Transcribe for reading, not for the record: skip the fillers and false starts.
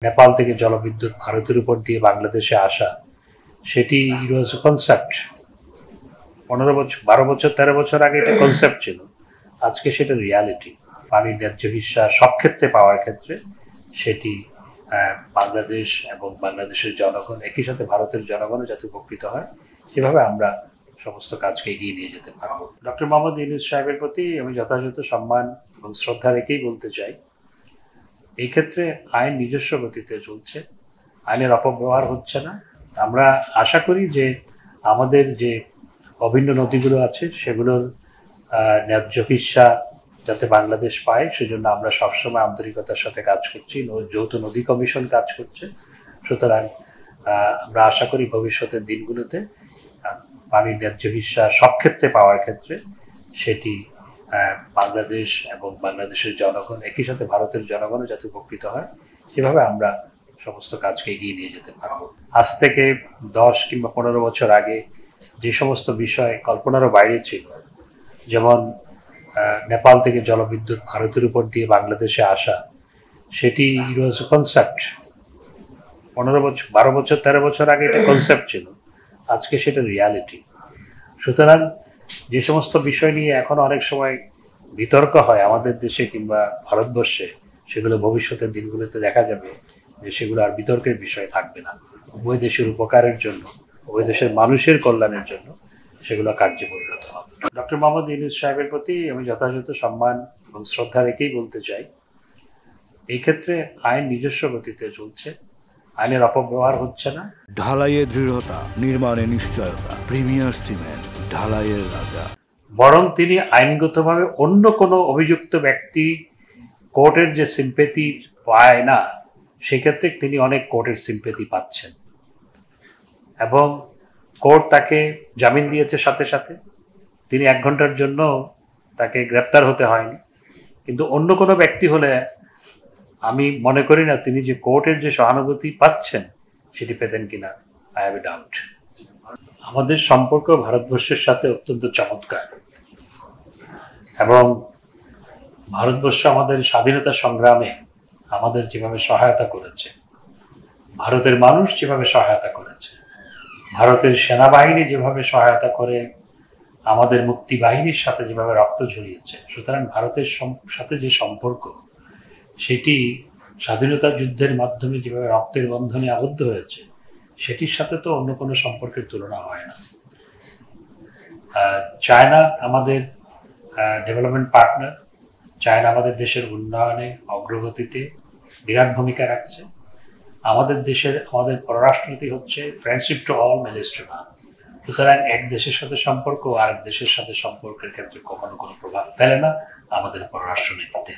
নেপাল থেকে জলবিদ্যুৎ ভারতের উপর দিয়ে বাংলাদেশে আসা, সেটি ওয়াজ কনসেপ্ট। 15 বছর, 12 বছর, 13 বছর আগে এটা কনসেপ্ট ছিল। আজকে সেটা রিয়ালিটি। পানির ন্যায্য হিস্যা সব ক্ষেত্রে পাওয়ার ক্ষেত্রে সেটি বাংলাদেশ এবং বাংলাদেশের জনগণ, একই সাথে ভারতের জনগণও যাতে উপকৃত হয়, সেভাবে আমরা সমস্ত কাজকে এগিয়ে নিয়ে যেতে পারবো। ডক্টর মোহাম্মদ ইউনূস সাহেবের প্রতি আমি যথাযথ সম্মান এবং শ্রদ্ধা রেখেই বলতে চাই, এই ক্ষেত্রে আইন নিজস্ব গতিতে চলছে, আইনের অপব্যবহার হচ্ছে না। আমরা আশা করি যে আমাদের যে অভিন্ন নদীগুলো আছে সেগুলোর ন্যায্য হিস্যা যাতে বাংলাদেশ পায়, সেজন্য আমরা সবসময় আন্তরিকতার সাথে কাজ করছি। যৌথ নদী কমিশন কাজ করছে। সুতরাং আমরা আশা করি ভবিষ্যতের দিনগুলোতে পানির ন্যায্য হিস্যা সব ক্ষেত্রে পাওয়ার ক্ষেত্রে সেটি বাংলাদেশ এবং বাংলাদেশের জনগণ, একই সাথে ভারতের জনগণও যাতে উপকৃত হয়, সেভাবে আমরা সমস্ত কাজকে এগিয়ে নিয়ে যেতে পারবো। আজ থেকে 10 কিংবা 15 বছর আগে যে সমস্ত বিষয় কল্পনারও বাইরে ছিল, যেমন নেপাল থেকে জলবিদ্যুৎ ভারতের উপর দিয়ে বাংলাদেশে আসা, সেটি ওয়াজ কনসেপ্ট। 15 বছর, 12 বছর, 13 বছর আগে এটা কনসেপ্ট ছিল। আজকে সেটা রিয়ালিটি। সুতরাং যে সমস্ত বিষয় নিয়ে এখন অনেক সময় বিতর্ক হয় আমাদের দেশে কিংবা ভারতবর্ষে, সেগুলো ভবিষ্যতের দিনগুলোতে দেখা যাবে যে সেগুলো আর বিতর্কের বিষয় থাকবে না। উভয় দেশের উপকারের জন্য, উভয় দেশের মানুষের কল্যাণের জন্য সেগুলো কার্যে পরিণত হবে। ডক্টর মোহাম্মদ ইউনূস সাহেবের প্রতি আমি যথাযথ সম্মান এবং শ্রদ্ধা রেখেই বলতে চাই, এই ক্ষেত্রে আইন নিজস্ব গতিতে চলছে, আইনের অপব্যবহার হচ্ছে না। ঢালাইয়ে দৃঢ়তা, নির্মাণে নিশ্চয়তা, প্রিমিয়ার সিমেন্ট, ঢালাইয়ের রাজা। বরং তিনি আইনগতভাবে অন্য কোনো অভিযুক্ত ব্যক্তি কোর্টের যে সিম্পেথি পায় না, সেক্ষেত্রে তিনি অনেক কোর্টের সিম্পেথি পাচ্ছেন এবং কোর্ট তাকে জামিন দিয়েছে। সাথে সাথে তিনি 1 ঘন্টার জন্য তাকে গ্রেপ্তার হতে হয়নি। কিন্তু অন্য কোনো ব্যক্তি হলে আমি মনে করি না তিনি যে কোর্টের যে সহানুভূতি পাচ্ছেন সেটি পেতেন কিনা। I have a doubt. আমাদের সম্পর্ক ভারতবর্ষের সাথে অত্যন্ত চমৎকার এবং ভারতবর্ষ আমাদের স্বাধীনতা সংগ্রামে আমাদের যেভাবে সহায়তা করেছে, ভারতের মানুষ যেভাবে সহায়তা করেছে, ভারতের সেনাবাহিনী যেভাবে সহায়তা করে আমাদের মুক্তি বাহিনীর সাথে যেভাবে রক্ত ঝরিয়েছে, সুতরাং ভারতের সাথে যে সম্পর্ক সেটি স্বাধীনতা যুদ্ধের মাধ্যমে যেভাবে রক্তের বন্ধনে আবদ্ধ হয়েছে, সেটির সাথে তো অন্য কোনো সম্পর্কের তুলনা হয় না। চায়না আমাদের ডেভেলপমেন্ট পার্টনার। চায়না আমাদের দেশের উন্নয়নে, অগ্রগতিতে বিরাট ভূমিকা রাখছে। আমাদের পররাষ্ট্রনীতি হচ্ছে friendship to all, marriage two নান। সুতরাং এক দেশের সাথে সম্পর্ক আরেক দেশের সাথে সম্পর্কের ক্ষেত্রে কখনো কোনো প্রভাব ফেলে না আমাদের পররাষ্ট্রনীতিতে।